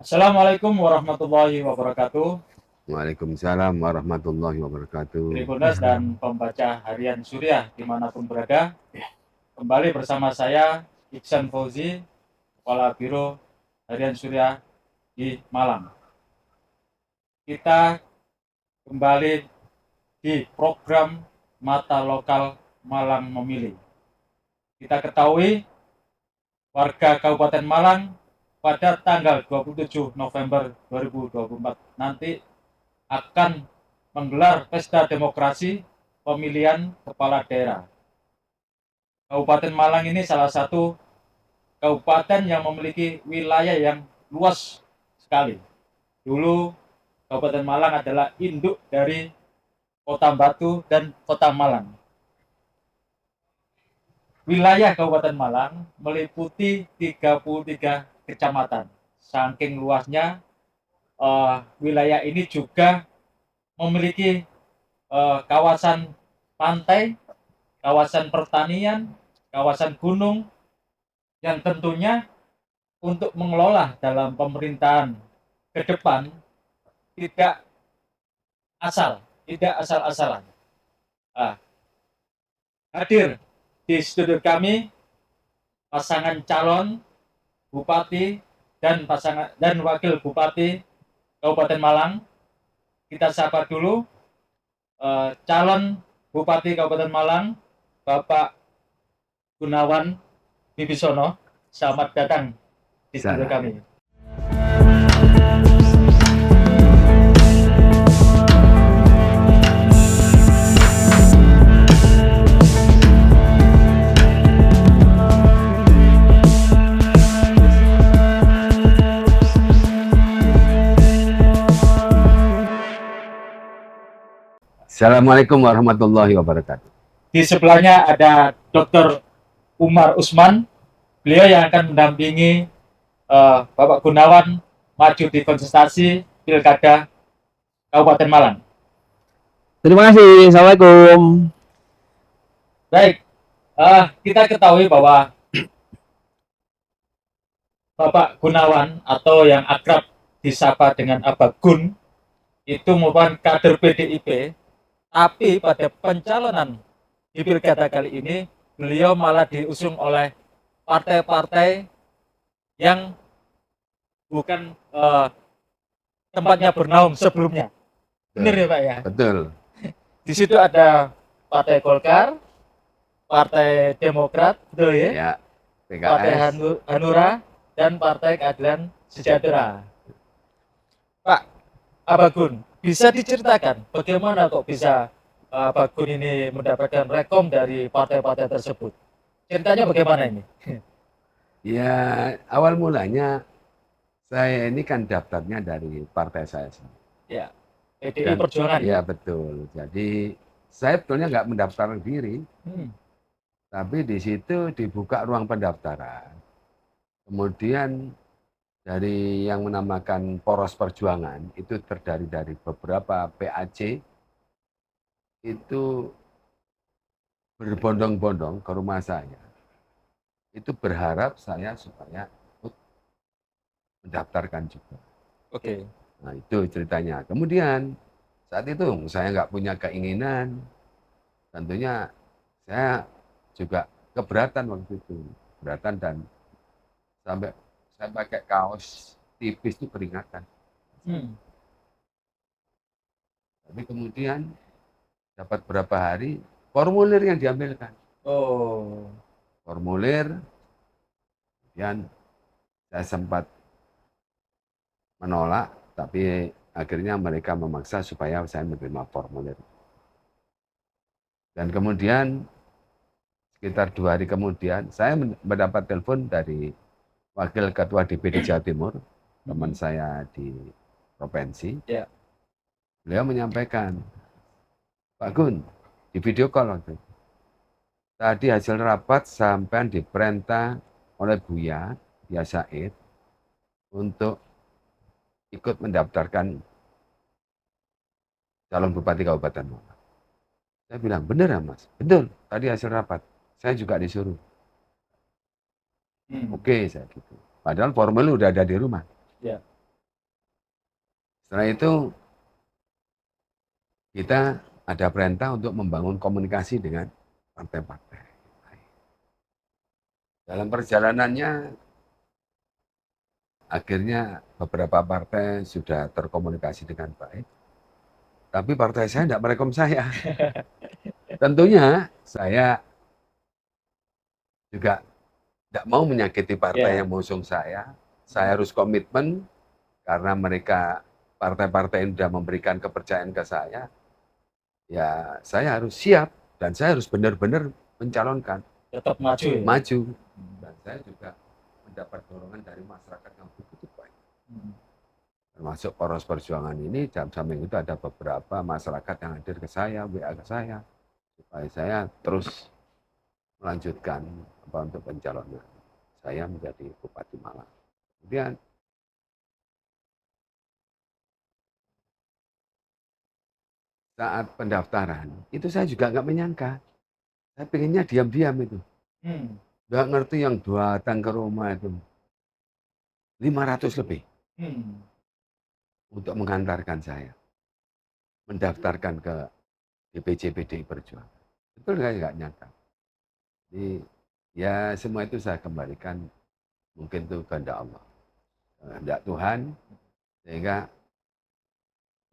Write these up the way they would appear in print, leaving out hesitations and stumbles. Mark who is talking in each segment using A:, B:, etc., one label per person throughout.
A: Assalamualaikum warahmatullahi wabarakatuh.
B: Waalaikumsalam warahmatullahi wabarakatuh.
A: Tribuners dan pembaca harian Surya dimanapun berada, kembali bersama saya Iksan Fauzi, Kepala Biro Harian Surya di Malang. Kita kembali di program Mata Lokal Malang Memilih. Kita ketahui warga Kabupaten Malang pada tanggal 27 November 2024 nanti akan menggelar pesta demokrasi pemilihan kepala daerah. Kabupaten Malang ini salah satu kabupaten yang memiliki wilayah yang luas sekali. Dulu Kabupaten Malang adalah induk dari Kota Batu dan Kota Malang. Wilayah Kabupaten Malang meliputi 33 kecamatan. Saking luasnya, wilayah ini juga memiliki kawasan pantai, kawasan pertanian, kawasan gunung, yang tentunya untuk mengelola dalam pemerintahan ke depan tidak asal-asalan. Hadir di studio kami pasangan calon bupati dan wakil bupati Kabupaten Malang. Kita sapa dulu calon Bupati Kabupaten Malang, Bapak Gunawan Bibisono. Selamat datang di studio kami.
B: Assalamualaikum warahmatullahi wabarakatuh.
A: Di sebelahnya ada Dr. Umar Usman. Beliau yang akan mendampingi Bapak Gunawan maju di kontestasi Pilkada Kabupaten Malang.
C: Terima kasih. Assalamualaikum.
A: Baik, kita ketahui bahwa Bapak Gunawan atau yang akrab disapa dengan Abah Gun itu merupakan kader PDIP, tapi pada pencalonan di Pilkada kali ini beliau malah diusung oleh partai-partai yang bukan tempatnya bernaung sebelumnya. Benar ya Pak ya?
B: Betul.
A: Di situ ada Partai Golkar, Partai Demokrat, betul ya?
B: Ya,
A: Partai
B: PKS.
A: Hanura, dan Partai Keadilan Sejahtera. Pak Abagun, bisa diceritakan bagaimana kok bisa Abagun ini mendapatkan rekom dari partai-partai tersebut? Ceritanya bagaimana ini?
B: Ya, awal mulanya saya ini kan daftarnya dari partai saya sendiri.
A: Ya, PDI Perjuangan.
B: Ya, betul. Jadi saya sebetulnya nggak mendaftarkan diri, tapi di situ dibuka ruang pendaftaran. Kemudian dari yang menamakan Poros Perjuangan itu terdiri dari beberapa PAC itu berbondong-bondong ke rumah saya. Itu berharap saya supaya mendaftarkan juga.
A: Oke.
B: Nah itu ceritanya. Kemudian saat itu saya nggak punya keinginan, tentunya saya juga keberatan waktu itu, keberatan dan sampai saya pakai kaos tipis itu keringatan. Tapi kemudian dapat berapa hari formulir yang diambilkan.
A: Oh.
B: Formulir, kemudian saya sempat menolak, tapi akhirnya mereka memaksa supaya saya menerima formulir. Dan kemudian sekitar 2 hari kemudian saya mendapat telepon dari wakil ketua DPD Jawa Timur, teman saya di provinsi.
A: Ya.
B: Beliau menyampaikan, Pak Gun, di video call waktu itu. Tadi hasil rapat sampai diperintah oleh Buya Said untuk ikut mendaftarkan calon bupati Kabupaten Malang. Saya bilang, bener ya Mas? Betul, tadi hasil rapat. Saya juga disuruh. Oke, saya gitu. Padahal formulir udah ada di rumah.
A: Ya.
B: Setelah itu kita ada perintah untuk membangun komunikasi dengan partai-partai. Dalam perjalanannya akhirnya beberapa partai sudah terkomunikasi dengan baik. Tapi partai saya tidak merekom saya. Tentunya saya juga tidak mau menyakiti partai
A: Ya.
B: yang mengusung saya. Saya harus komitmen karena mereka partai-partai yang sudah memberikan kepercayaan ke saya. Ya saya harus siap dan saya harus benar-benar mencalonkan.
A: Tetap maju ya.
B: Maju. Dan saya juga mendapat dorongan dari masyarakat yang begitu baik. Termasuk Poros Perjuangan ini dalam samping itu ada beberapa masyarakat yang hadir ke saya, WA ke saya, supaya saya terus melanjutkan untuk pencalonan saya menjadi Bupati Malang. Kemudian saat pendaftaran itu saya juga nggak menyangka, saya pengennya diam-diam itu, nggak ngerti yang datang ke rumah itu 500 lebih untuk mengantarkan saya mendaftarkan ke DPC PDI Perjuangan. Itu nggak nyangka. Jadi ya semua itu saya kembalikan mungkin itu kehendak Allah, kehendak Tuhan, sehingga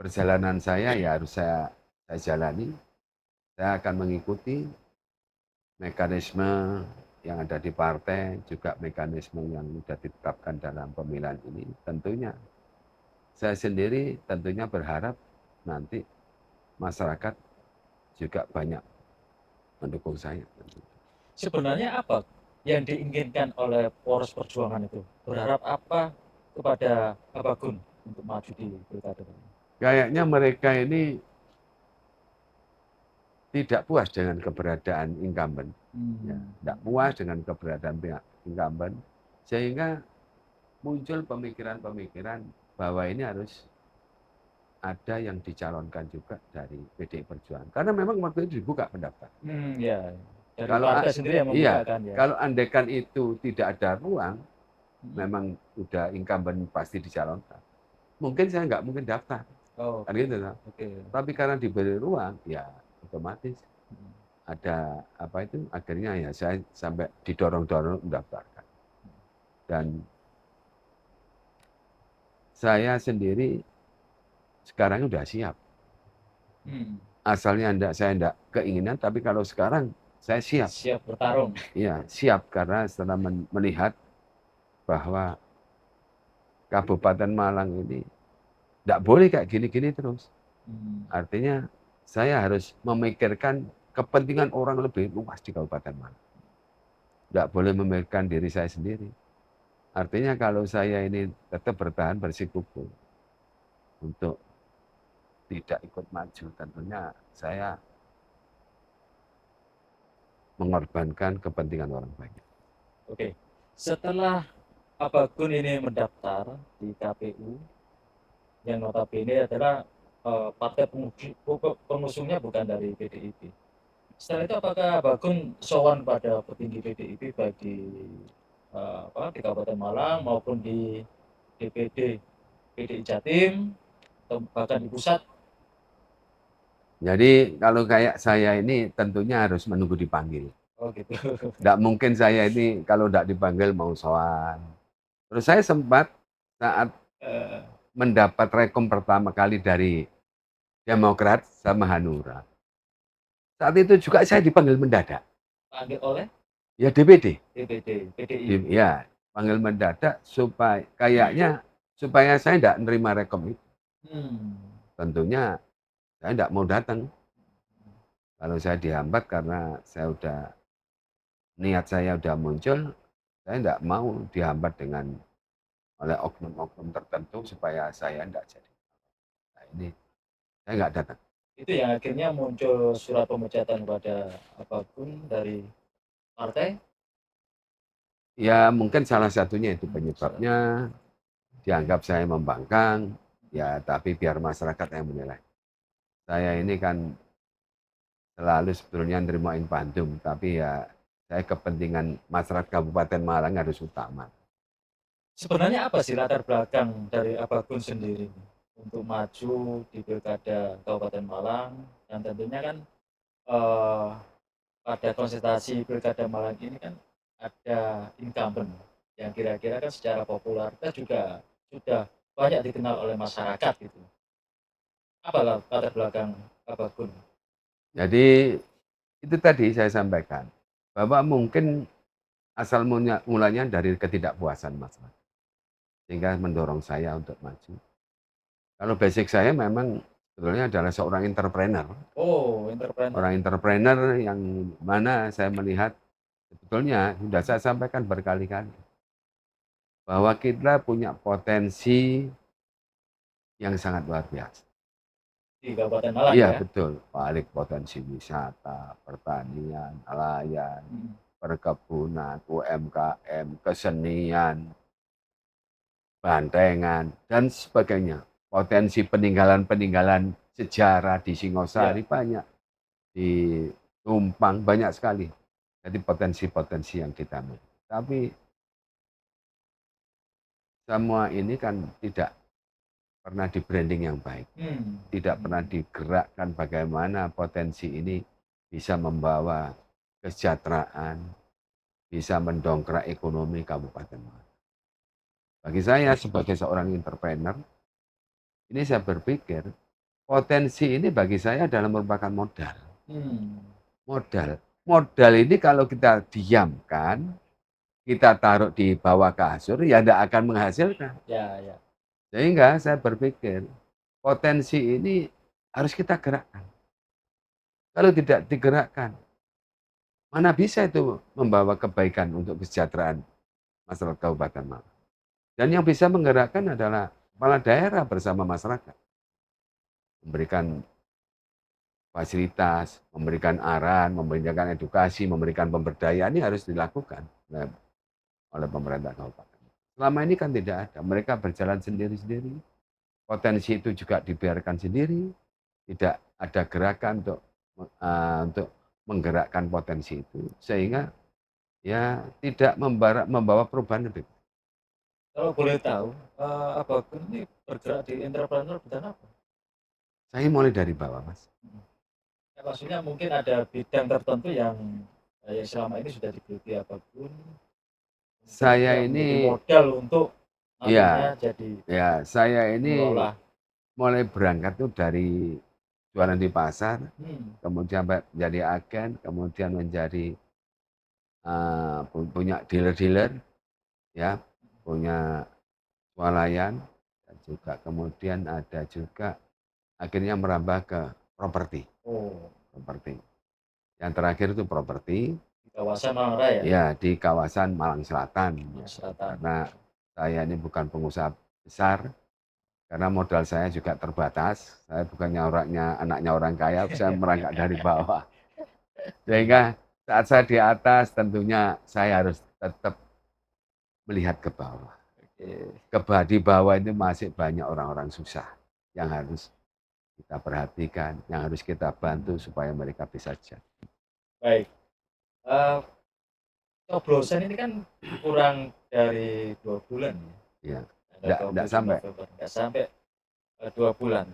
B: perjalanan saya ya harus saya jalani. Saya akan mengikuti mekanisme yang ada di partai, juga mekanisme yang sudah ditetapkan dalam pemilihan ini. Tentunya saya sendiri tentunya berharap nanti masyarakat juga banyak mendukung saya.
A: Sebenarnya apa yang diinginkan oleh Poros Perjuangan itu? Berharap apa kepada Bapak Gun untuk maju di pilkada?
B: Kayaknya mereka ini tidak puas dengan keberadaan incumbent, ya, tidak puas dengan keberadaan pihak incumbent, sehingga muncul pemikiran-pemikiran bahwa ini harus ada yang dicalonkan juga dari PDI Perjuangan, karena memang waktu itu dibuka pendaftar.
A: Ya. Dari
B: Kalau
A: partai sendiri yang
B: iya,
A: membuka kan ya.
B: kalau andaikan itu tidak ada ruang, memang udah incumbent pasti dicalonkan, mungkin saya nggak mungkin daftar.
A: Oh,
B: Kan gitu. Tapi karena diberi ruang, ya otomatis ada apa itu, akhirnya ya saya sampai didorong-dorong mendaftarkan. Dan saya sendiri sekarang udah siap. Asalnya saya enggak keinginan, tapi kalau sekarang saya siap.
A: Siap bertarung.
B: Iya, siap karena setelah melihat bahwa Kabupaten Malang ini tidak boleh kayak gini-gini terus. Artinya saya harus memikirkan kepentingan orang lebih luas di Kabupaten Malang. Tidak boleh memikirkan diri saya sendiri. Artinya kalau saya ini tetap bertahan bersikukuh untuk tidak ikut maju, tentunya saya mengorbankan kepentingan orang banyak.
A: Oke, setelah Bapak Gun ini mendaftar di KPU, yang notabene adalah partai pengusungnya bukan dari PDIP. Setelah itu apakah Bapak Gun sowan pada petinggi PDIP baik di di Kabupaten Malang maupun di DPD PDI Jatim atau bahkan di pusat?
B: Jadi kalau kayak saya ini tentunya harus menunggu dipanggil.
A: Oh gitu.
B: Tidak mungkin saya ini kalau tidak dipanggil mau sowan. Terus saya sempat saat mendapat rekom pertama kali dari Demokrat sama Hanura. Saat itu juga saya dipanggil mendadak.
A: Panggil oleh?
B: Ya DPD.
A: PDI.
B: Ya, panggil mendadak supaya kayaknya supaya saya tidak menerima rekom itu. Tentunya saya tidak mau datang. Kalau saya dihambat karena niat saya sudah muncul, saya tidak mau dihambat oleh oknum-oknum tertentu supaya saya tidak jadi. Nah ini saya nggak datang.
A: Itu yang akhirnya muncul surat pemecatan pada apapun dari partai?
B: Ya mungkin salah satunya itu penyebabnya, dianggap saya membangkang, ya tapi biar masyarakat yang menilai. Saya ini kan selalu sebetulnya nerima bandung, tapi ya saya kepentingan masyarakat Kabupaten Malang harus utama.
A: Sebenarnya apa sih latar belakang dari Bapak Gun sendiri untuk maju di Pilkada Kabupaten Malang, dan tentunya kan eh, pada konsultasi Pilkada Malang ini kan ada incumbent yang kira-kira kan secara popularitas juga sudah banyak dikenal oleh masyarakat gitu. Apa latar belakang Bapak Gun?
B: Jadi itu tadi saya sampaikan bahwa mungkin asal mulanya dari ketidakpuasan masyarakat sehingga mendorong saya untuk maju. Kalau basic saya memang sebetulnya adalah seorang entrepreneur.
A: Oh, entrepreneur.
B: Orang entrepreneur yang mana saya melihat sebetulnya sudah saya sampaikan berkali-kali bahwa kita punya potensi yang sangat luar biasa.
A: Di Kabupaten Malang
B: Iya
A: ya.
B: betul, balik potensi wisata, pertanian, nelayan, perkebunan, UMKM, kesenian, bantengan, dan sebagainya. Potensi peninggalan-peninggalan sejarah di Singosari banyak, di Tumpang banyak sekali. Jadi potensi-potensi yang kita miliki. Tapi semua ini kan tidak pernah di branding yang baik. Tidak pernah digerakkan bagaimana potensi ini bisa membawa kesejahteraan, bisa mendongkrak ekonomi Kabupaten Malang. Bagi saya sebagai seorang entrepreneur, ini saya berpikir potensi ini bagi saya adalah merupakan modal. Modal ini kalau kita diamkan, kita taruh di bawah kasur, ya tidak akan menghasilkan.
A: Ya.
B: Sehingga saya berpikir potensi ini harus kita gerakkan. Kalau tidak digerakkan, mana bisa itu membawa kebaikan untuk kesejahteraan masyarakat Kabupaten Malang. Dan yang bisa menggerakkan adalah kepala daerah bersama masyarakat. Memberikan fasilitas, memberikan arahan, memberikan edukasi, memberikan pemberdayaan, ini harus dilakukan oleh pemerintah kabupaten. Selama ini kan tidak ada, mereka berjalan sendiri-sendiri. Potensi itu juga dibiarkan sendiri, tidak ada gerakan untuk menggerakkan potensi itu, sehingga ya tidak membawa perubahan lebih.
A: Kalau boleh tahu, Abang Gun ini bergerak di entrepreneur bidang apa?
B: Saya mulai dari bawah, Mas.
A: Ya, maksudnya mungkin ada bidang tertentu yang selama ini sudah digeluti Abang Gun.
B: Saya
A: Yang menjadi
B: ini,
A: modal untuk nantinya
B: ya,
A: jadi
B: saya ini
A: mengelola.
B: mulai berangkat tuh dari jualan di pasar, kemudian menjadi agen, kemudian menjadi punya dealer-dealer, ya, punya swalayan, dan juga kemudian ada juga akhirnya merambah ke properti. Properti. Yang terakhir itu properti.
A: Di kawasan Malang Raya?
B: Ya, di kawasan Malang Selatan.
A: Malang Selatan.
B: Karena saya ini bukan pengusaha besar, karena modal saya juga terbatas. Saya bukannya anaknya orang kaya, saya merangkak dari bawah. Sehingga saat saya di atas, tentunya saya harus tetap melihat ke bawah. Di bawah ini masih banyak orang-orang susah yang harus kita perhatikan, yang harus kita bantu supaya mereka bisa jadi.
A: Baik. Coblosan ini kan kurang dari 2 bulan
B: ya. Tidak sampai.
A: Tidak sampai 2 bulan.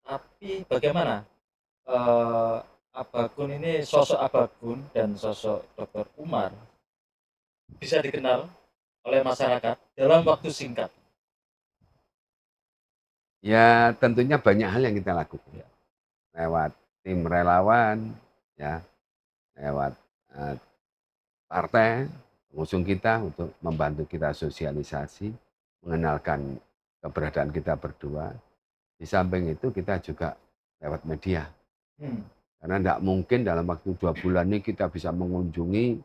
A: Tapi bagaimana Abang Gun ini, sosok Abang Gun dan sosok Dr. Umar bisa dikenal oleh masyarakat dalam waktu singkat?
B: Ya tentunya banyak hal yang kita lakukan. Lewat tim relawan, ya, lewat partai pengusung kita untuk membantu kita sosialisasi, mengenalkan keberadaan kita berdua. Di samping itu kita juga lewat media. Karena tidak mungkin dalam waktu 2 bulan ini kita bisa mengunjungi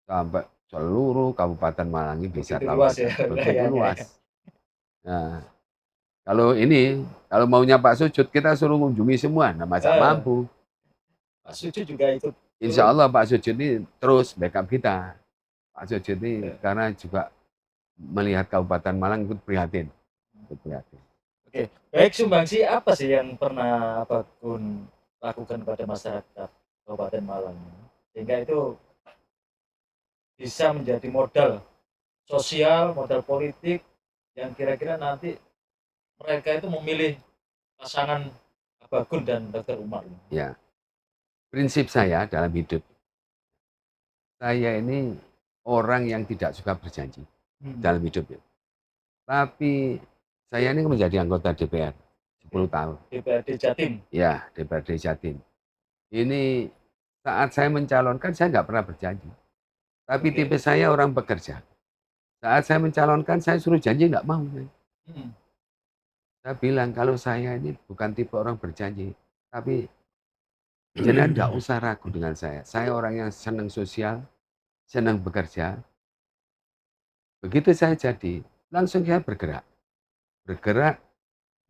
B: sampai seluruh Kabupaten Malang ini bisa tahu. Begitu luas. Nah, kalau maunya Pak Sujud, kita suruh mengunjungi semua, nah masa mampu.
A: Pak Sujud juga ikut.
B: Insya Allah Pak Sujud ini terus backup kita. Pak Sujud ini karena juga melihat Kabupaten Malang ikut prihatin.
A: Oke, baik, sumbangsi apa sih yang pernah Abang Gun lakukan pada masyarakat Kabupaten Malang sehingga itu bisa menjadi modal sosial, modal politik yang kira-kira nanti mereka itu memilih pasangan Abagun dan Dr. Umar?
B: Ya, prinsip saya dalam hidup, saya ini orang yang tidak suka berjanji dalam hidup ya. Tapi saya ini menjadi anggota DPR 10 tahun.
A: DPRD Jatim.
B: Ya, DPRD Jatim. Ini saat saya mencalonkan saya nggak pernah berjanji. Tapi
A: Oke.
B: tipe saya orang pekerja. Saat saya mencalonkan saya suruh janji nggak mau. Saya bilang kalau saya ini bukan tipe orang berjanji. Tapi jangan nggak usah ragu dengan saya. Saya orang yang senang sosial, senang bekerja. Begitu saya jadi, langsung saya bergerak. Bergerak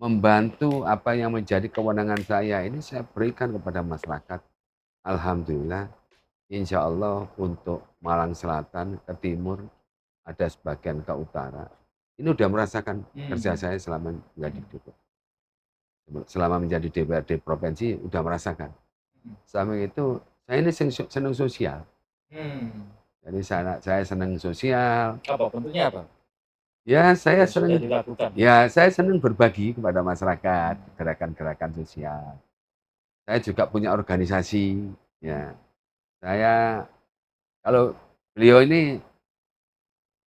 B: membantu apa yang menjadi kewenangan saya ini saya berikan kepada masyarakat. Alhamdulillah, insya Allah untuk Malang Selatan ke timur, ada sebagian ke utara. Ini udah merasakan kerja saya selama menjadi DPR. Selama menjadi DPRD provinsi, udah merasakan. Selama itu, saya ini senang sosial. Jadi saya senang sosial.
A: Apa bentuknya apa?
B: Ya, saya
A: Yang sudah
B: senang.
A: dilakukan.
B: Ya, saya senang berbagi kepada masyarakat, gerakan-gerakan sosial. Saya juga punya organisasi. Ya, saya kalau beliau ini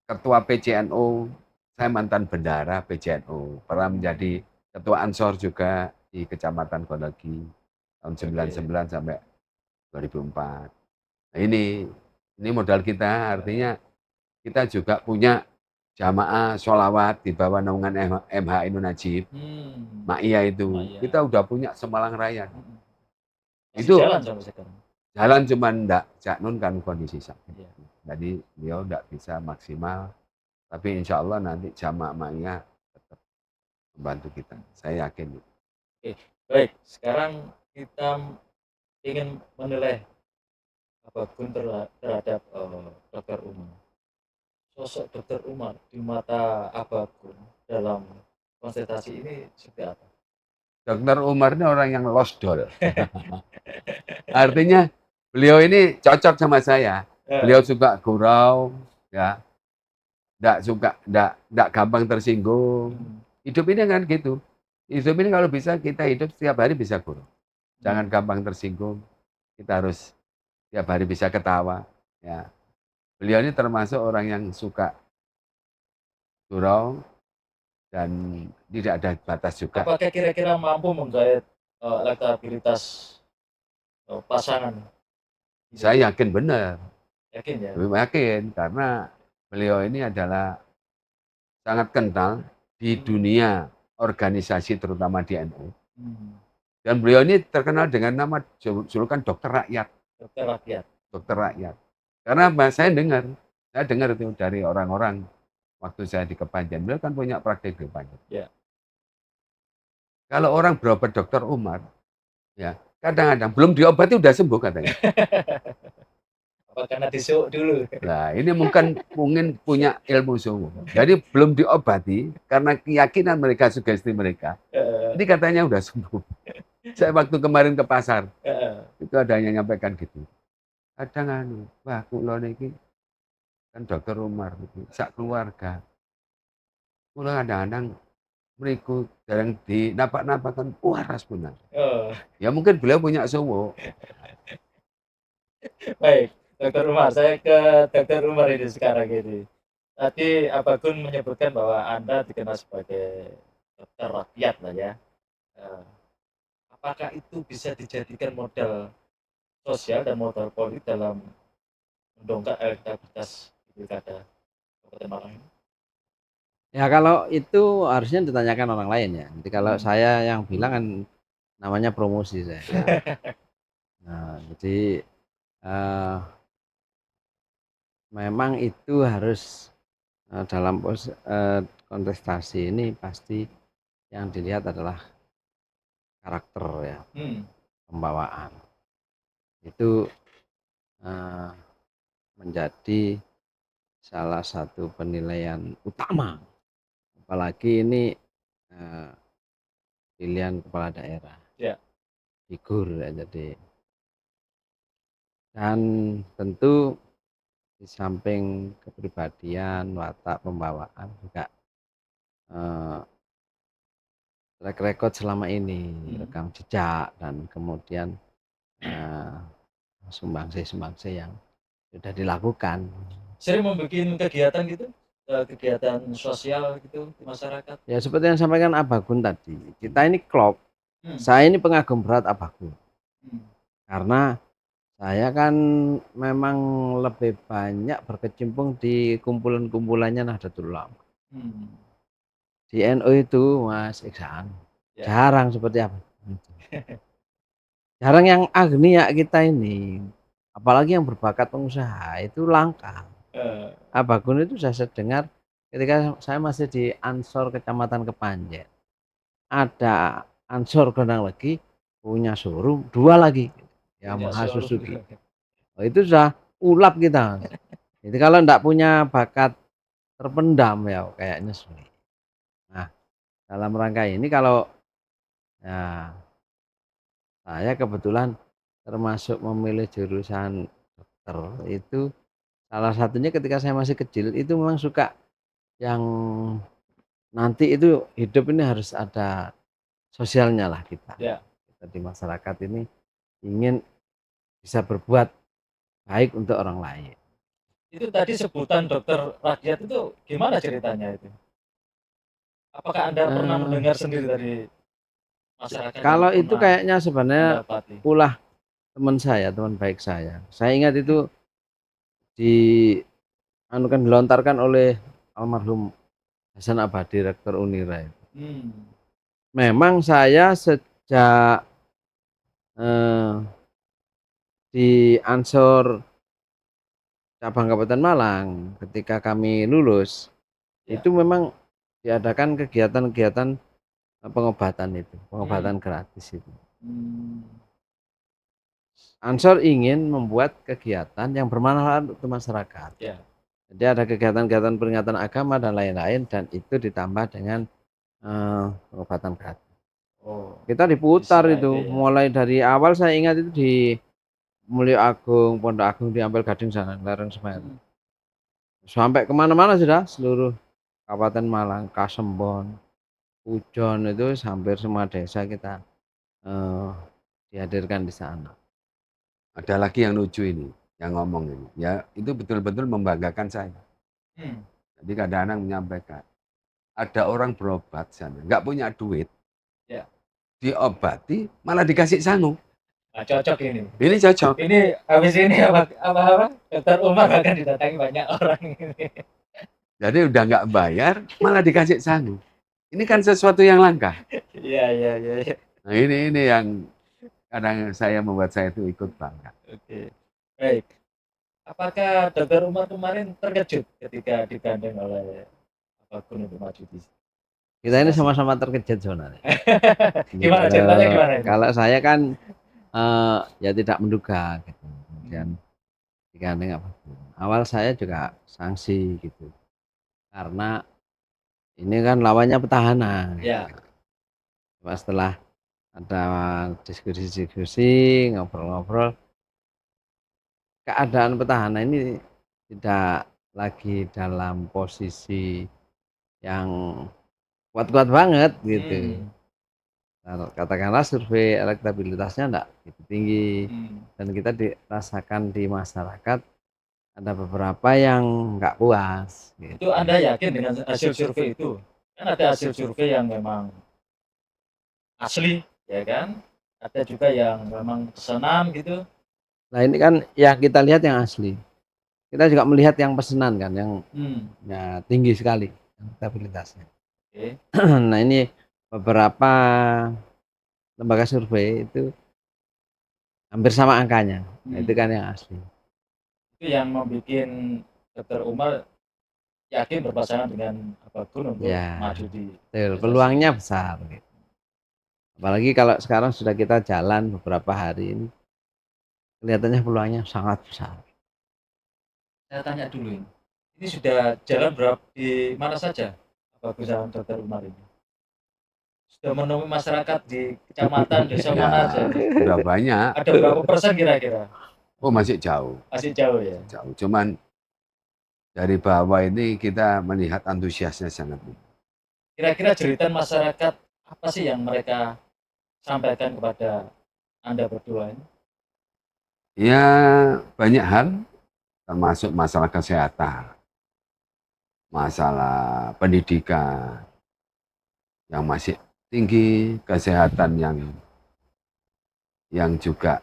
B: ketua PCNO, saya mantan bendara PCNO, pernah menjadi ketua Ansor juga di Kecamatan Gondogi tahun 99 sampai 2004. Nah, ini modal kita, artinya kita juga punya jamaah sholawat di bawah naungan MH Inun Najib, Ma'iyah itu.
A: Ma'iyah.
B: Kita udah punya Semalang Raya.
A: Masih
B: Itu
A: jalan sampai sekarang.
B: jalan cuman enggak, Cak Nun kan kondisi sakit.
A: Iya.
B: Jadi beliau enggak bisa maksimal, tapi insya Allah nanti jamaah Ma'iyah tetap membantu kita. Saya yakin.
A: Baik, sekarang kita ingin menilai Abagun terhadap Dr. Umar. Sosok Dr. Umar di mata Abagun dalam konsentrasi ini seperti apa?
B: Dr. Umar ini orang yang lost doll. Artinya beliau ini cocok sama saya. Beliau suka gurau, ya, enggak gampang tersinggung. Hidup ini kan gitu. Hidup ini kalau bisa kita hidup setiap hari bisa gurau. Jangan gampang tersinggung. Kita harus setiap hari bisa ketawa. Ya. Beliau ini termasuk orang yang suka gurau dan tidak ada batas juga.
A: Apakah kira-kira mampu menggait elektabilitas pasangan?
B: Saya yakin benar.
A: Yakin ya?
B: Yakin karena beliau ini adalah sangat kental di dunia organisasi terutama di NU. Dan beliau ini terkenal dengan nama julukan dokter rakyat.
A: Dokter rakyat.
B: Dokter rakyat. Karena saya dengar itu dari orang-orang waktu saya di Kepanjen. Beliau kan punya praktek di Kepanjen.
A: Ya.
B: Kalau orang berobat Dokter Umar, ya kadang-kadang belum diobati udah sembuh katanya.
A: Apa karena disuuk dulu?
B: Nah, ini mungkin punya ilmu suhu. Jadi belum diobati karena keyakinan mereka, sugesti mereka. Ini katanya udah sembuh. Saya waktu kemarin ke pasar, itu ada yang nyampaikan gitu. Kadang wah kula niki kan Dokter Umar iki sak keluarga. Kula kadang-kadang mriku dereng dinapak-napaken waras benar. Ya mungkin beliau punya suwu.
A: Baik, Dokter Umar, saya ke Dokter Umar ini sekarang ini. Tadi Abagun menyebutkan bahwa Anda dikenal sebagai dokter rakyat lah ya. Apakah itu bisa dijadikan modal sosial dan modal politik dalam mendongkrak elektabilitas pilkada Kabupaten Malang ini?
C: Ya kalau itu harusnya ditanyakan orang lain ya. Jadi kalau saya yang bilang kan namanya promosi saya. Nah, jadi memang itu harus dalam kontestasi ini pasti yang dilihat adalah karakter ya, pembawaan. Itu menjadi salah satu penilaian utama. Apalagi ini pilihan kepala daerah,
A: Ya.
C: figur ya, jadi dan tentu di samping kepribadian, watak, pembawaan juga track record selama ini,
A: Hmm.
C: rekam jejak dan kemudian eh, sumbangsi-sumbangsi yang sudah dilakukan.
A: Sering membuat kegiatan gitu, kegiatan sosial gitu di masyarakat.
C: Ya seperti yang sampaikan Abagun tadi, kita ini klub.
A: Hmm.
C: Saya ini pengagum berat Abagun
A: Hmm.
C: karena saya kan memang lebih banyak berkecimpung di kumpulan-kumpulannya Nahdlatul Ulama.
A: Hmm.
C: Di NU itu Mas Iksan,
A: Ya.
C: jarang seperti apa. Jarang yang agnia kita ini, apalagi yang berbakat pengusaha itu langka.
A: Eh,
C: Abagun itu saya dengar ketika saya masih di Ansor Kecamatan Kepanjen. Ada Ansor Gondang lagi punya showroom 2 lagi,
A: punya
C: Yamaha
A: showroom.
C: Suzuki. Oh, itu sudah ulap kita. Jadi kalau enggak punya bakat terpendam ya kayaknya sulit. Nah, dalam rangka ini kalau ya saya kebetulan termasuk memilih jurusan dokter itu salah satunya ketika saya masih kecil itu memang suka yang nanti itu hidup ini harus ada sosialnya lah kita.
A: Ya.
C: Kita di masyarakat ini ingin bisa berbuat baik untuk orang lain.
A: Itu tadi sebutan dokter rakyat itu gimana ceritanya itu? Apakah Anda pernah
C: Eh,
A: mendengar sendiri dari masyarakat yang
C: Kalau itu
A: pernah
C: kayaknya sebenarnya
A: Anda dapati?
C: ulah teman saya, teman baik saya. Saya ingat itu dilontarkan oleh almarhum Hasan Abadi, Rektor Unira.
A: Hmm.
C: Memang saya sejak di Ansor cabang Kabupaten Malang, ketika kami lulus,
A: Ya.
C: itu memang diadakan kegiatan-kegiatan pengobatan itu, pengobatan gratis itu.
A: Hmm.
C: Ansor ingin membuat kegiatan yang bermanfaat untuk masyarakat.
A: Ya.
C: Jadi ada kegiatan-kegiatan peringatan agama dan lain-lain dan itu ditambah dengan pengobatan gratis.
A: Oh,
C: Kita diputar
A: istilah
C: itu,
A: itu ya.
C: mulai dari awal saya ingat itu di Mulyo Agung, Pondok Agung di Ampel Gading sana, Lereng Semeru.
A: Hmm.
C: Sampai kemana-mana sudah seluruh Kabupaten Malang, Kasembon, Pujon itu hampir semua desa kita dihadirkan di sana.
B: Ada lagi yang lucu ini, yang ngomong ini. Ya, itu betul-betul membanggakan saya.
A: Hmm.
B: Jadi kadang-kadang menyampaikan, ada orang berobat sana, nggak punya duit,
A: Ya.
B: diobati, malah dikasih sangu.
A: Nah, cocok ini.
B: Ini cocok.
A: Ini habis ini apa Dokter Umar akan didatangi banyak orang ini.
B: Jadi udah nggak bayar, malah dikasih sangu. Ini kan sesuatu yang langka.
A: Iya, iya, iya, iya.
B: Nah ini yang kadang membuat saya itu ikut bangga.
A: Oke. Baik. Apakah Dokter Umar kemarin terkejut ketika digandeng oleh Gun untuk maju di
C: Kita ini sama-sama terkejut sebenarnya.
A: Gimana ceritanya gimana ini?
C: Kalau saya kan ya tidak menduga gitu. Kemudian digandeng apa? Awal saya juga sanksi gitu. Karena ini kan lawannya petahana.
A: Ya.
C: Cuma setelah ada diskusi-diskusi, ngobrol-ngobrol, keadaan petahana ini tidak lagi dalam posisi yang kuat-kuat banget gitu.
A: Hmm.
C: Nah, katakanlah survei elektabilitasnya enggak gitu tinggi
A: Hmm.
C: dan kita dirasakan di masyarakat ada beberapa yang enggak puas gitu.
A: Itu Anda yakin dengan hasil survei itu? Kan ada hasil survei yang memang asli, ya kan? Ada juga yang memang pesanan gitu.
C: Nah, ini kan ya kita lihat yang asli. Kita juga melihat yang pesanan kan yang ya, tinggi sekali elektabilitasnya.
A: Oke.
C: Nah, ini beberapa lembaga survei itu hampir sama angkanya. Nah, itu kan yang asli.
A: Itu yang membuat Dr. Umar yakin berpasangan dengan Gun untuk
C: Ya,
A: maju di
C: betul. Peluangnya besar gitu. Apalagi kalau sekarang sudah kita jalan beberapa hari ini, kelihatannya peluangnya sangat besar.
A: Saya tanya dulu ini sudah jalan berapa di mana saja Gun sama Dr. Umar ini? Sudah menemui masyarakat di kecamatan desa
B: Ya,
A: mana aja?
B: udah banyak.
A: Ada berapa persen kira-kira?
B: Oh masih jauh.
A: Masih jauh ya?
B: Jauh. Cuman dari bawah ini kita melihat antusiasnya sangat.
A: Kira-kira jeritan masyarakat apa sih yang mereka sampaikan kepada Anda berdua ini?
B: Ya banyak hal, termasuk masalah kesehatan, masalah pendidikan yang masih tinggi, kesehatan yang juga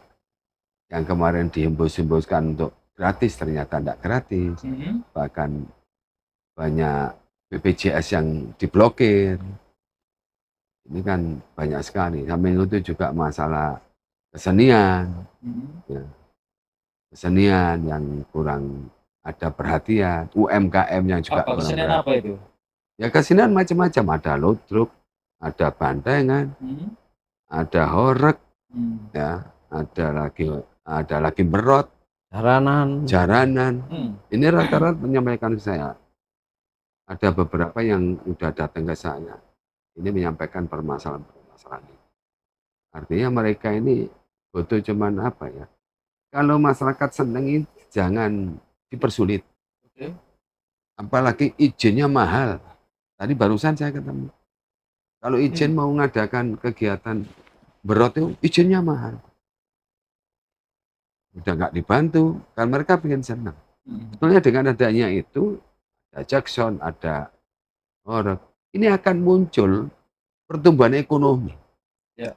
B: yang kemarin dihembus-hembuskan untuk gratis ternyata tidak gratis, bahkan banyak BPJS yang diblokir. Ini kan banyak sekali. Samping itu juga masalah kesenian, ya, kesenian yang kurang ada perhatian, UMKM yang juga
A: Apa
B: kurang
A: kesenian
B: perhatian.
A: apa itu?
B: Ya kesenian macam-macam, ada ludruk, ada bantengan, ada horeg, ya, ada lagi berot, jaranan. Ini rata-rata menyampaikan ke saya. Ada beberapa yang udah datang ke saya. Ini menyampaikan permasalahan-permasalahan ini. Artinya mereka ini butuh cuman apa ya? Kalau masyarakat seneng jangan dipersulit.
A: Oke.
B: Apalagi izinnya mahal. Tadi barusan saya ketemu. Kalau izin mau mengadakan kegiatan berot itu izinnya mahal. Udah nggak dibantu, kan mereka pengen senang. Sebetulnya dengan adanya itu, ada Jackson, ada horeg, ini akan muncul pertumbuhan ekonomi.
A: Ya.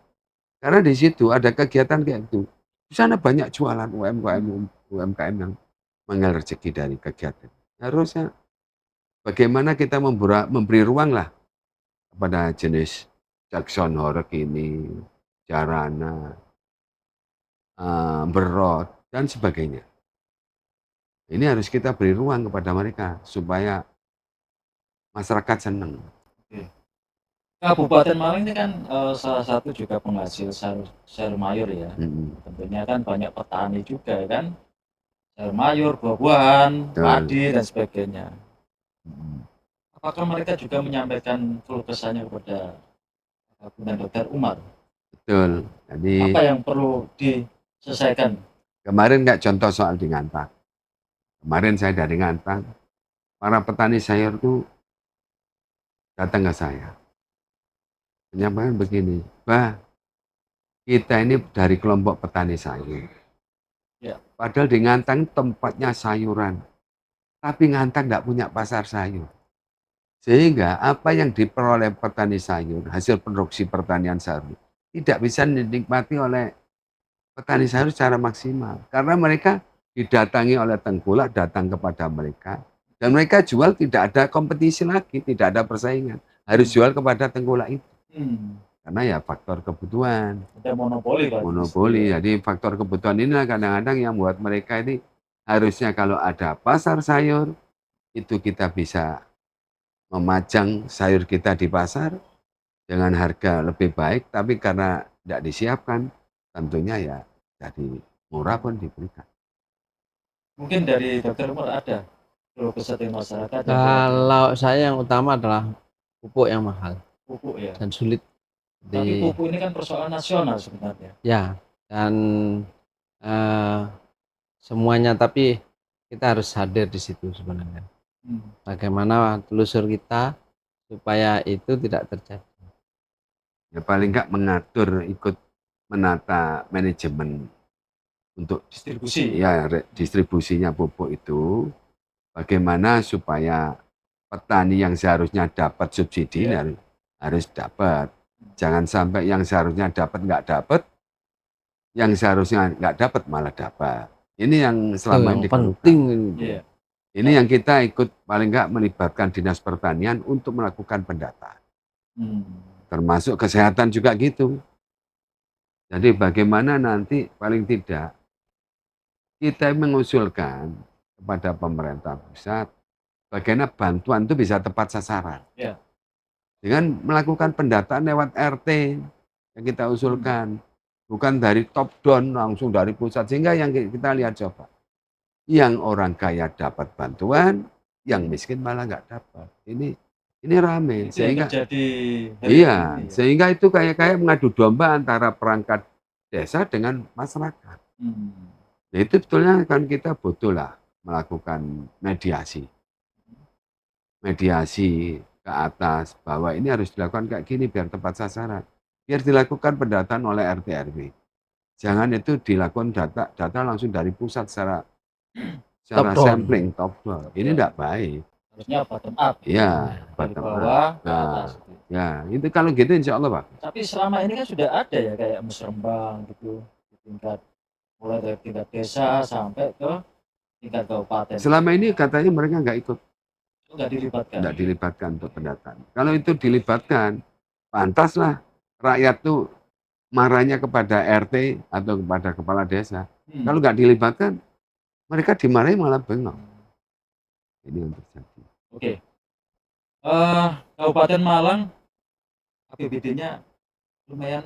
B: Karena di situ ada kegiatan kayak itu. Di sana banyak jualan UMKM yang mengambil rezeki dari kegiatan. Harusnya bagaimana kita memberi ruang lah kepada jenis Jackson, horeg ini, jarana, berot, dan sebagainya. Ini harus kita beri ruang kepada mereka supaya masyarakat senang.
A: Kabupaten Malang ini kan salah satu juga penghasil sayur mayur ya. Tentunya kan banyak petani juga kan. Sayur mayur, buah-buahan, padi dan sebagainya. Apakah mereka juga menyampaikan keluh kesahnya kepada Dr. Umar?
B: Betul. Jadi
A: apa yang perlu diselesaikan?
B: Kemarin nggak contoh soal di Ngantang. Kemarin saya dari Ngantang, para petani sayur itu datang ke saya. Menyampaikan begini, Bah, kita ini dari kelompok petani sayur.
A: Ya.
B: Padahal di Ngantang tempatnya sayuran. Tapi Ngantang nggak punya pasar sayur. Sehingga apa yang diperoleh petani sayur, hasil produksi pertanian sayur, tidak bisa dinikmati oleh petani sayur secara maksimal. Karena mereka didatangi oleh tengkulak, datang kepada mereka. Dan mereka jual tidak ada kompetisi lagi, tidak ada persaingan. Harus jual kepada tengkulak itu. Karena ya faktor kebutuhan.
A: Ada monopoli.
B: Monopoli. Jadi faktor kebutuhan inilah kadang-kadang yang membuat mereka ini harusnya kalau ada pasar sayur, itu kita bisa memajang sayur kita di pasar dengan harga lebih baik, tapi karena tidak disiapkan, tentunya ya jadi murah pun diberikan.
A: Mungkin dari Dr. Umar ada keluh kesah di masyarakat.
C: Kalau saya yang utama adalah pupuk yang mahal.
A: Pupuk ya.
C: Dan sulit.
A: Tapi pupuk ini kan persoalan nasional sebenarnya.
C: Ya, dan semuanya, tapi kita harus hadir di situ sebenarnya. Bagaimana telusur kita supaya itu tidak terjadi.
B: Ya paling enggak mengatur, ikut menata manajemen untuk
A: distribusi.
B: Ya, distribusinya pupuk itu bagaimana supaya petani yang seharusnya dapat subsidi harus dapat. Jangan sampai yang seharusnya dapat nggak dapat, yang seharusnya nggak dapat malah dapat. Ini yang selama ini
C: penting.
B: Ini yang kita ikut paling nggak melibatkan Dinas Pertanian untuk melakukan pendataan. Termasuk kesehatan juga gitu. Jadi bagaimana nanti paling tidak kita mengusulkan kepada pemerintah pusat bagaimana bantuan itu bisa tepat sasaran.
A: Ya.
B: Dengan melakukan pendataan lewat RT yang kita usulkan. Bukan dari top down langsung dari pusat. Sehingga yang kita lihat coba. Yang orang kaya dapat bantuan, yang miskin malah nggak dapat. Ini rame. Sehingga sehingga itu kayak mengadu domba antara perangkat desa dengan masyarakat. Nah, itu betulnya kan kita butuh lah melakukan mediasi ke atas bahwa ini harus dilakukan kayak gini biar tepat sasaran. Biar dilakukan pendataan oleh RT RW. Jangan itu dilakukan data langsung dari pusat secara
C: Top down.
B: sampling top down. Ini
A: Ya.
B: tidak baik.
A: Harusnya bottom up.
B: Ya,
A: Dari
B: bottom
A: bawah
B: up.
A: ke atas.
B: Ya, itu kalau gitu insya Allah Pak.
A: Tapi selama ini kan sudah ada ya kayak musrembang gitu di tingkat mulai dari tingkat desa sampai ke tingkat kabupaten.
B: Selama ini katanya mereka nggak ikut,
A: Itu nggak dilibatkan.
B: nggak dilibatkan untuk pendataan. Kalau itu dilibatkan, pantaslah rakyat tuh marahnya kepada RT atau kepada kepala desa. Kalau nggak dilibatkan, mereka dimarahi malah bengong. Ini yang terjadi.
A: Oke. Kabupaten Malang APBD-nya lumayan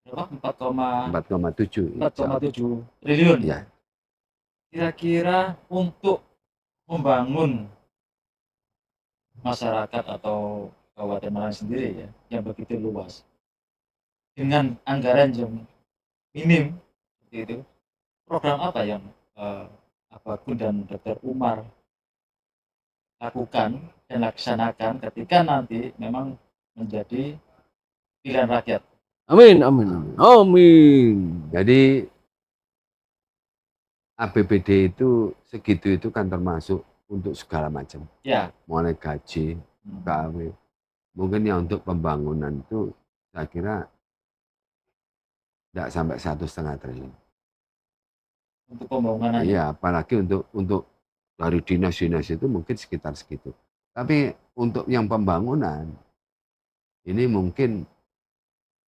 A: berapa?
B: 4,7.
A: 4,7 triliun.
B: Ya.
A: Kira-kira untuk membangun masyarakat atau Kabupaten Malang sendiri ya, yang begitu luas, dengan anggaran yang minim seperti itu, program apa yang Gun dan Dr. Umar lakukan dan laksanakan ketika nanti memang menjadi pilihan rakyat?
C: Amin, amin, amin. Amin.
B: Jadi APBD itu segitu itu kan termasuk untuk segala macam.
A: Ya.
B: Mulai gaji, KW. Mungkin yang untuk pembangunan itu saya kira tidak sampai 1,5 triliun.
A: Untuk pembangunan.
B: Iya, apalagi untuk dari dinas-dinas itu mungkin sekitar segitu. Tapi untuk yang pembangunan ini mungkin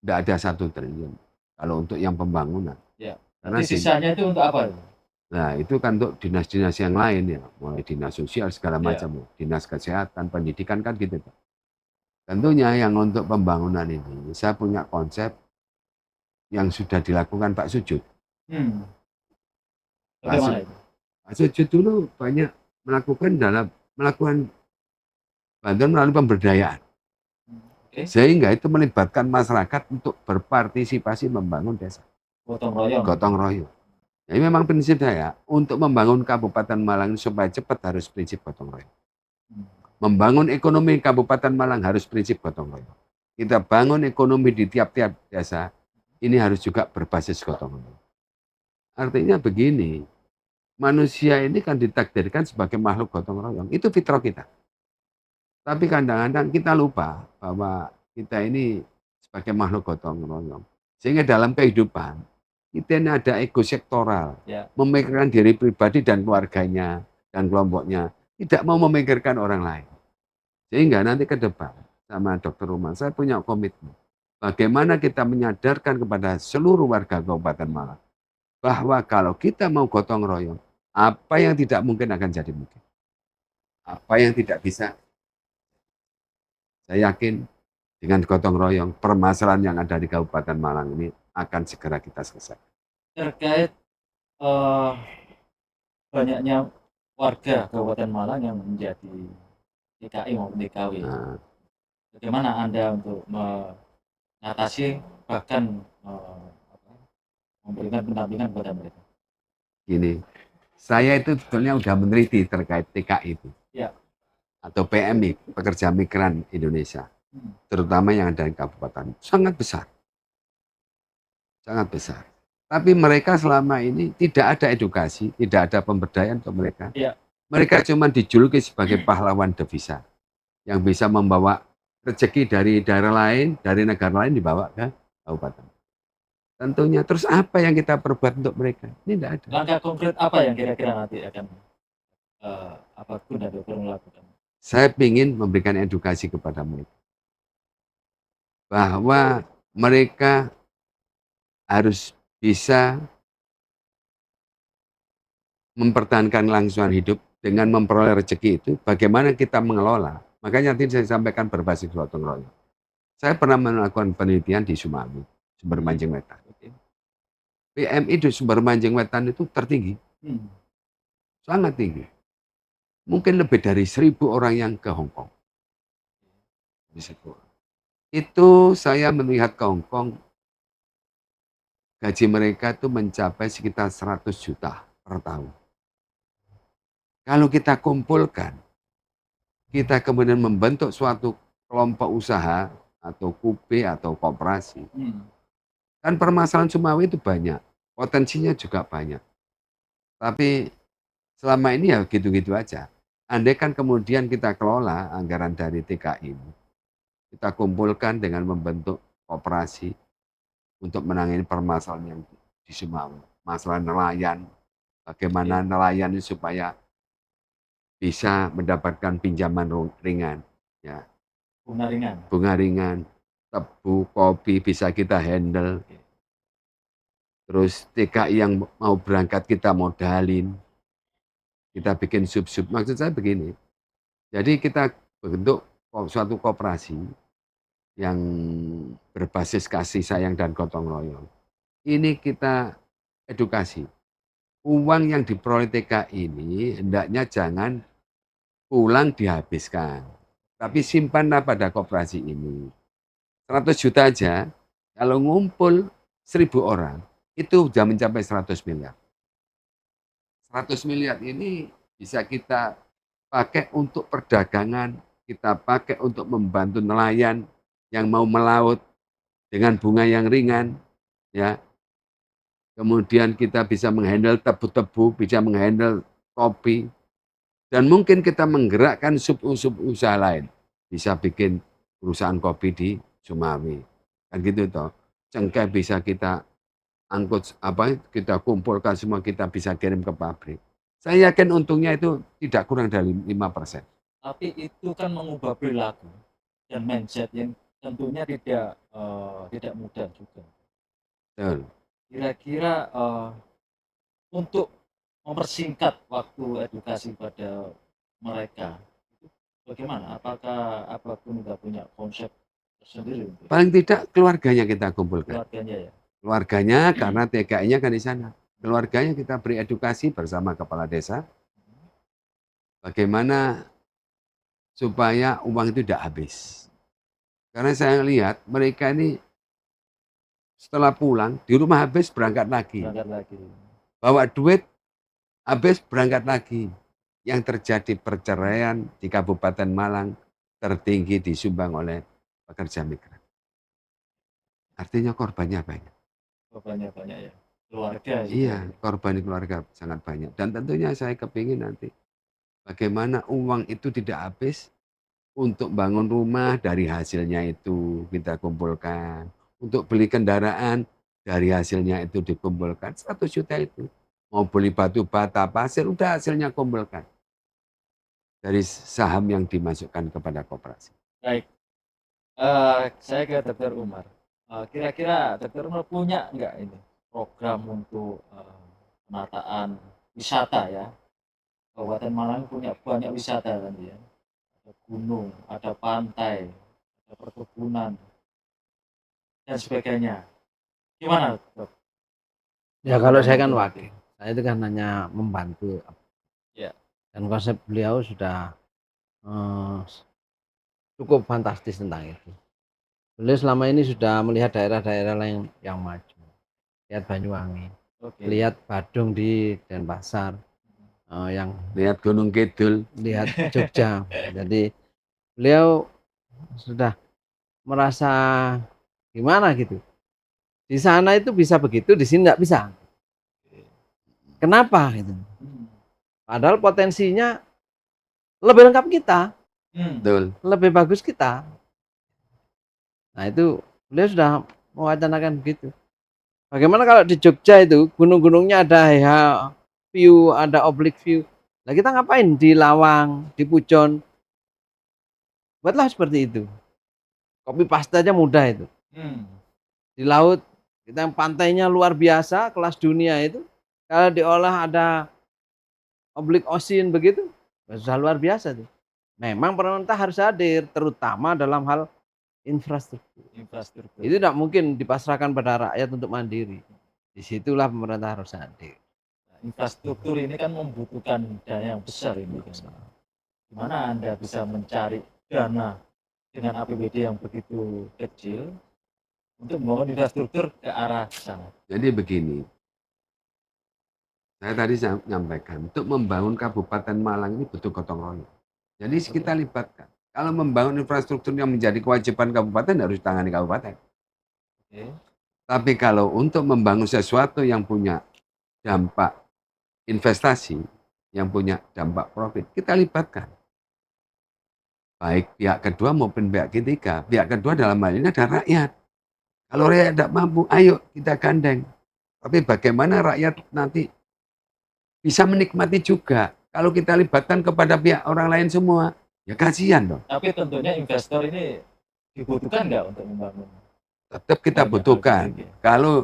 B: tidak ada 1 triliun. Kalau untuk yang pembangunan.
A: Ya.
B: Karena
A: sisanya itu untuk apa?
B: Nah, itu kan untuk dinas-dinas yang lain ya, mulai dinas sosial segala macam, dinas kesehatan, pendidikan kan gitu. Tentunya yang untuk pembangunan ini, saya punya konsep yang sudah dilakukan Pak Sujud. Pak Sujud dulu banyak melakukan bantuan melalui pemberdayaan. Sehingga itu melibatkan masyarakat untuk berpartisipasi membangun desa. Gotong royong. Jadi memang prinsip saya, untuk membangun Kabupaten Malang supaya cepat harus prinsip gotong royong. Membangun ekonomi Kabupaten Malang harus prinsip gotong royong. Kita bangun ekonomi di tiap-tiap desa, ini harus juga berbasis gotong royong. Artinya begini, manusia ini kan ditakdirkan sebagai makhluk gotong royong. Itu fitrah kita. Tapi kadang-kadang kita lupa bahwa kita ini sebagai makhluk gotong royong. Sehingga dalam kehidupan, kita ini ada ego sektoral, memikirkan diri pribadi dan keluarganya dan kelompoknya, tidak mau memikirkan orang lain. Sehingga nanti ke depan sama Dr. Umar, saya punya komitmen. Bagaimana kita menyadarkan kepada seluruh warga Kabupaten Malang bahwa kalau kita mau gotong royong, apa yang tidak mungkin akan jadi mungkin. Apa yang tidak bisa, saya yakin dengan gotong royong, permasalahan yang ada di Kabupaten Malang ini akan segera kita selesai.
A: Terkait banyaknya warga Kabupaten Malang yang menjadi TKI maupun TKW, bagaimana Anda untuk mengatasi bahkan memberikan pendampingan kepada mereka?
B: Gini, saya itu sebetulnya sudah meneliti terkait TKI itu, atau PMI, Pekerja Migran Indonesia, terutama yang ada di kabupaten, sangat besar. Sangat besar. Tapi mereka selama ini tidak ada edukasi, tidak ada pemberdayaan untuk mereka. Mereka cuma dijuluki sebagai pahlawan devisa yang bisa membawa rezeki dari daerah lain, dari negara lain dibawa ke kabupaten. Tentunya, terus apa yang kita perbuat untuk mereka? Ini tidak ada.
A: Langkah konkret apa yang kira-kira nanti akan Gun dan Dr. melakukan?
B: Saya ingin memberikan edukasi kepada mereka. Bahwa mereka harus bisa mempertahankan kelangsungan hidup dengan memperoleh rezeki itu, bagaimana kita mengelola. Makanya nanti saya sampaikan berbasis gotong royong. Saya pernah melakukan penelitian di Sumawi, Sumber Mancing Wetan. PMI di Sumber Mancing Wetan itu tertinggi. Sangat tinggi. Mungkin lebih dari 1.000 orang yang ke Hong Kong. Itu saya melihat ke Hong Kong, gaji mereka itu mencapai sekitar 100 juta per tahun. Kalau kita kumpulkan, kita kemudian membentuk suatu kelompok usaha atau KUB atau koperasi, kan permasalahan Sumawi itu banyak, potensinya juga banyak. Tapi selama ini ya gitu-gitu aja. Andai kan kemudian kita kelola anggaran dari TKI ini, kita kumpulkan dengan membentuk koperasi untuk menangani permasalahan yang di Sumawi. Masalah nelayan, bagaimana nelayan ini supaya bisa mendapatkan pinjaman ringan, ya, bunga ringan, tebu, kopi bisa kita handle. Terus TKI yang mau berangkat kita modalin, kita bikin sub-sub. Maksud saya begini, jadi kita bentuk suatu koperasi yang berbasis kasih sayang dan gotong royong. Ini kita edukasi. Uang yang diperoleh TKI ini hendaknya jangan pulang dihabiskan. Tapi simpanlah pada koperasi ini. 100 juta aja, kalau ngumpul 1.000 orang, itu sudah mencapai 100 miliar. 100 miliar ini bisa kita pakai untuk perdagangan, kita pakai untuk membantu nelayan yang mau melaut dengan bunga yang ringan, ya. Kemudian kita bisa menghandle tebu-tebu, bisa menghandle kopi, dan mungkin kita menggerakkan sub-sub usaha lain. Bisa bikin perusahaan kopi di Sumawi, kan gitu toh. Cengkeh bisa kita angkut, kita kumpulkan semua, kita bisa kirim ke pabrik. Saya yakin untungnya itu tidak kurang dari 5%.
A: Tapi itu kan mengubah perilaku dan mindset yang tentunya tidak mudah juga.
B: Betul.
A: Kira-kira untuk mempersingkat waktu edukasi pada mereka, itu bagaimana? Apakah Abakun sudah punya konsep tersendiri?
B: Paling tidak keluarganya kita kumpulkan.
A: Keluarganya ya?
B: Keluarganya karena TKI-nya kan di sana. Keluarganya kita beri edukasi bersama kepala desa. Bagaimana supaya uang itu tidak habis. Karena saya lihat mereka ini setelah pulang, di rumah habis berangkat lagi. Bawa duit, habis berangkat lagi. Yang terjadi perceraian di Kabupaten Malang tertinggi disumbang oleh pekerja migran. Artinya korbannya banyak.
A: Korbannya banyak ya? Keluarga.
B: Iya, korban keluarga sangat banyak. Dan tentunya saya kepingin nanti bagaimana uang itu tidak habis untuk bangun rumah, dari hasilnya itu kita kumpulkan. Untuk beli kendaraan, dari hasilnya itu dikumpulkan. 100 juta itu. Mau beli batu bata, pasir, udah hasilnya kumpulkan. Dari saham yang dimasukkan kepada koperasi.
A: Baik. Saya ke Dr. Umar. Kira-kira Dr. Umar punya nggak ini program untuk penataan wisata ya? Kabupaten Malang punya banyak wisata kan ya. Ada gunung, ada pantai, ada perkebunan, dan sebagainya. Gimana, Dok?
C: Ya kalau saya kan wakil, saya itu kan hanya membantu.
A: Ya.
C: Dan konsep beliau sudah cukup fantastis tentang itu. Beliau selama ini sudah melihat daerah-daerah lain yang maju. Lihat Banyuwangi, lihat Badung di Denpasar, yang
B: lihat Gunung Kidul,
C: lihat Jogja. Jadi beliau sudah merasa gimana gitu. Di sana itu bisa begitu, di sini nggak bisa. Kenapa gitu? Padahal potensinya lebih lengkap kita, lebih bagus kita. Nah itu beliau sudah mewacanakan begitu. Bagaimana kalau di Jogja itu gunung-gunungnya ada view, ada oblique view. Nah kita ngapain di Lawang, di Pujon? Buatlah seperti itu. Copy paste aja mudah itu. Di laut kita yang pantainya luar biasa, kelas dunia itu. Kalau diolah ada oblique ocean begitu, sudah luar biasa tuh. Memang pemerintah harus hadir, terutama dalam hal infrastruktur. Itu tidak mungkin dipasrahkan pada rakyat untuk mandiri. Disitulah pemerintah harus hadir.
A: Infrastruktur ini kan membutuhkan dana yang besar ini. Gimana Anda bisa mencari dana dengan APBD yang begitu kecil untuk membangun infrastruktur ke arah sana?
B: Jadi begini, saya tadi nyampaikan, untuk membangun Kabupaten Malang ini butuh gotong royong. Jadi kita libatkan. Kalau membangun infrastruktur yang menjadi kewajiban kabupaten harus ditangani kabupaten.
A: Oke.
B: Tapi kalau untuk membangun sesuatu yang punya dampak investasi, yang punya dampak profit, kita libatkan. Baik pihak kedua maupun pihak ketiga. Pihak kedua dalam hal ini ada rakyat. Kalau rakyat tidak mampu, ayo kita gandeng. Tapi bagaimana rakyat nanti bisa menikmati juga. Kalau kita libatkan kepada pihak orang lain semua, ya kasihan dong.
A: Tapi tentunya investor ini dibutuhkan nggak untuk membangun?
B: Tetap kita
A: Banyak
B: butuhkan.
A: hal gitu ya.
B: Kalau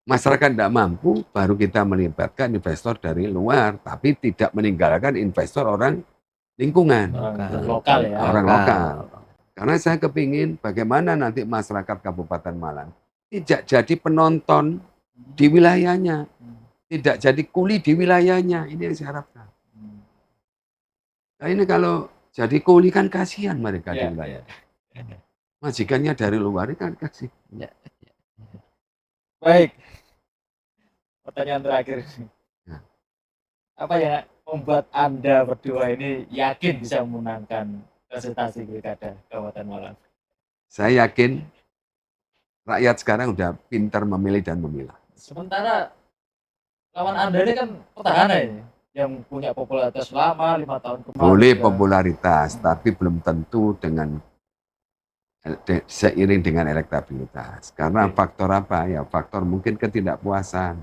B: masyarakat tidak mampu, baru kita melibatkan investor dari luar, tapi tidak meninggalkan investor orang lingkungan,
A: Orang lokal ya.
B: orang lokal. Karena saya kepingin bagaimana nanti masyarakat Kabupaten Malang tidak jadi penonton di wilayahnya, tidak jadi kuli di wilayahnya. Ini yang saya harapkan. Nah, ini kalau jadi kuli kan kasihan mereka di
A: Ya,
B: wilayah.
A: ya.
B: Majikannya dari luar ini kan kasih.
A: Baik. Pertanyaan terakhir.
B: Ya.
A: Apa yang membuat Anda berdua ini yakin bisa memenangkan kontestasi pilkada Kabupaten Malang?
B: Saya yakin rakyat sekarang udah pintar memilih dan memilah.
A: Sementara lawan Anda ini kan petahana ini yang punya popularitas lama 5 tahun kemarin.
B: Boleh
A: juga.
B: popularitas, tapi belum tentu dengan seiring dengan elektabilitas. Karena
A: Oke.
B: faktor apa? Ya faktor mungkin ketidakpuasan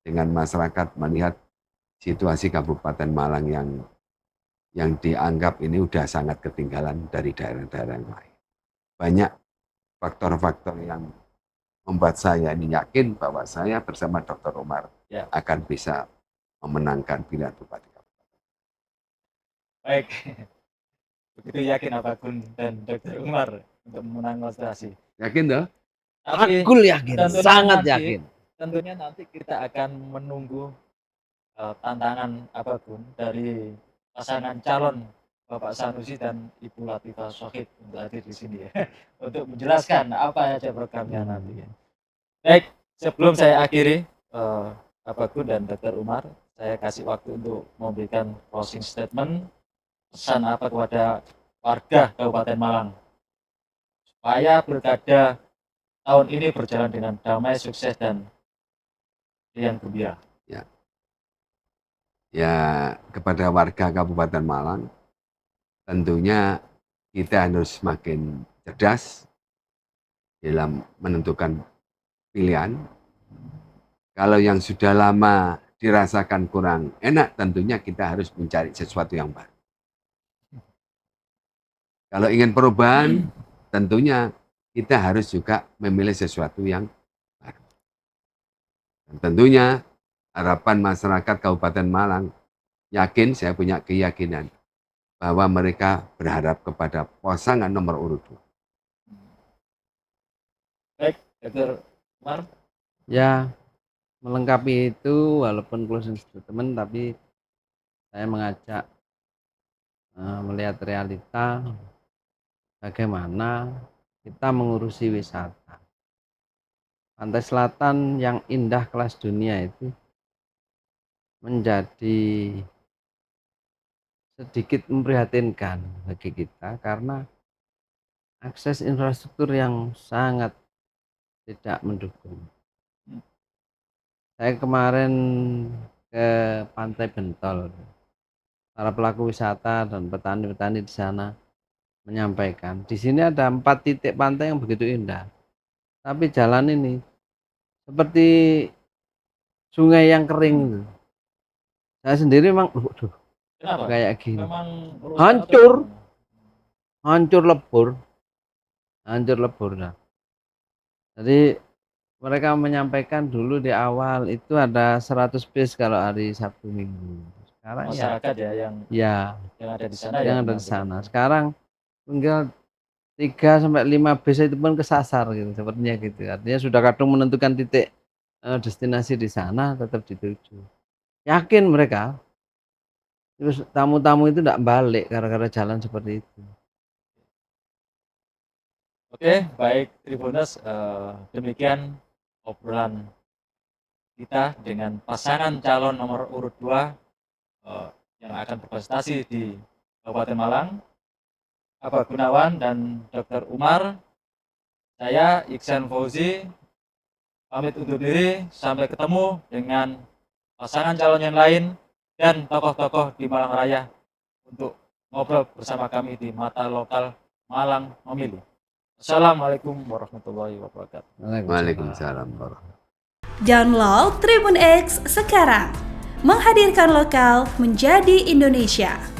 B: dengan masyarakat melihat situasi Kabupaten Malang yang dianggap ini udah sangat ketinggalan dari daerah-daerah yang lain. Banyak faktor-faktor yang membuat saya ini yakin bahwa saya bersama Dr. Umar
A: Ya.
B: akan bisa memenangkan pilihan Bupati Kabupaten.
A: Baik. Begitu yakin apa Gun dan Dr. Umar untuk memenang kontestasi.
B: Yakin toh?
A: Tapi
C: Akul yakin,
A: tentunya
C: sangat
A: nanti-
C: yakin.
A: tentunya nanti kita akan menunggu tantangan apa Gun dari pasangan calon Bapak Sanusi dan Ibu Latifah Shohid untuk hadir di sini ya, untuk menjelaskan apa saja programnya nanti. Ya. Baik, sebelum saya akhiri Bapak Gun dan Dr. Umar, saya kasih waktu untuk memberikan closing statement, pesan apa kepada warga Kabupaten Malang supaya pilkada tahun ini berjalan dengan damai, sukses dan riang gembira.
B: Ya kepada warga Kabupaten Malang, tentunya kita harus semakin cerdas dalam menentukan pilihan. Kalau yang sudah lama dirasakan kurang enak, tentunya kita harus mencari sesuatu yang baru. Kalau ingin perubahan, tentunya kita harus juga memilih sesuatu yang baru. Dan tentunya harapan masyarakat Kabupaten Malang, yakin, saya punya keyakinan bahwa mereka berharap kepada pasangan nomor urut 2.
A: Baik, Dr. Umar.
C: Ya, melengkapi itu walaupun closing statement, tapi saya mengajak melihat realita bagaimana kita mengurusi wisata. Pantai Selatan yang indah kelas dunia itu menjadi sedikit memprihatinkan bagi kita karena akses infrastruktur yang sangat tidak mendukung. Saya kemarin ke Pantai Bentol, para pelaku wisata dan petani-petani di sana menyampaikan, di sini ada 4 titik pantai yang begitu indah, tapi jalan ini seperti sungai yang kering. Saya sendiri memang, waduh,
A: Kenapa?
C: kayak gini,
A: Memang rusak
C: Hancur.
A: atau gimana?
C: hancur lebur. Nah. Jadi mereka menyampaikan dulu di awal itu ada 100 bis kalau hari Sabtu Minggu. Sekarang
A: Masyarakat ya yang ada di sana
C: yang
A: ya
C: ada di
A: mengambil.
C: sana. Sekarang tinggal 3 sampai 5 bis itu pun kesasar gitu, sepertinya gitu. Artinya sudah kadung menentukan titik destinasi di sana tetap dituju. Yakin mereka. Terus tamu-tamu itu tidak balik gara-gara jalan seperti itu.
A: Oke, baik Tribuners, demikian obrolan kita dengan pasangan calon nomor urut 2 yang akan berkontestasi di Kabupaten Malang, Bapak Gunawan dan Dr. Umar. Saya Iksan Fauzi pamit undur diri, sampai ketemu dengan pasangan calon yang lain dan tokoh-tokoh di Malang Raya untuk ngobrol bersama kami di Mata Lokal Malang Memilih. Assalamualaikum warahmatullahi wabarakatuh.
B: Waalaikumsalam warahmatullahi.
D: Download Tribun X sekarang, menghadirkan lokal menjadi Indonesia.